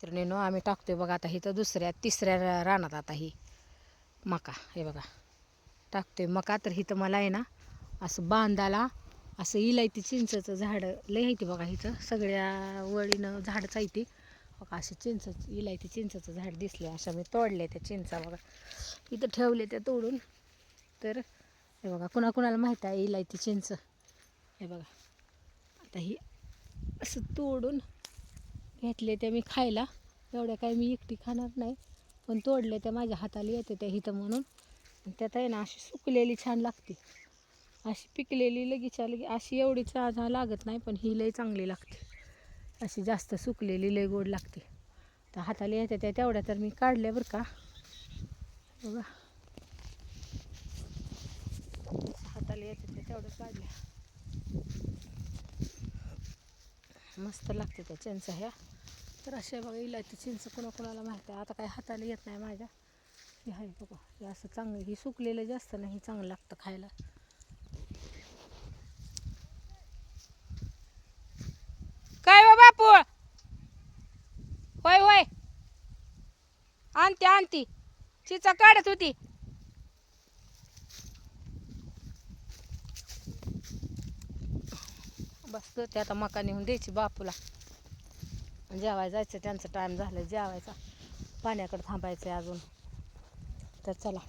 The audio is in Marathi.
मैत्रिणींनो आम्ही टाकतोय बघा आता इथं दुसऱ्या तिसऱ्या रानात आता ही मका हे बघा टाकतोय मका. तर इथं मला आहे ना असं बांधाला असं इलायती चिंचेचं झाडं लय आहे बघा. इथं सगळ्या वळीनं झाडच आहे ती बघा. असे इलायती चिंचेचं झाड दिसले अशा मी तोडले त्या चिंचा बघा. इथं ठेवले त्या तोडून. तर हे बघा कुणाकुणाला माहीत आहे इलायती चिंच हे बघा. आता ही असं तोडून घेतले त्या मी खायला. एवढ्या काय मी एकटी खाणार नाही पण तोडले त्या माझ्या हाताला येते त्या हिथं म्हणून. त्यात आहे ना अशी सुकलेली छान लागते. अशी पिकलेली लगेच अशी एवढी चहा लागत नाही पण ही लई चांगली लागते. अशी जास्त सुकलेली लई गोड लागते. तर हाताला येते त्या तेवढ्या तर मी काढल्या बरं का बघा. हाताला येते त्या तेवढ्या काढल्या. मस्त लागते त्या चिंच ह्या. तर अशा बघा इलायती चिंच कोणाकोणाला माहिती आहे. आता काय हाताला येत नाही माझ्या. हे आहे बघा हे असं चांगलं ही सुकलेलं जास्त नाही चांगलं लागतं खायला. काय हो बापू होय होय आणती चिंचा काढत होती. बस ते आता मका नेऊन द्यायची बापूला. जेवायला जायचं त्यांचा टाईम झाला जेवायचा. पाण्याकडे थांबायचं अजून. तर चला.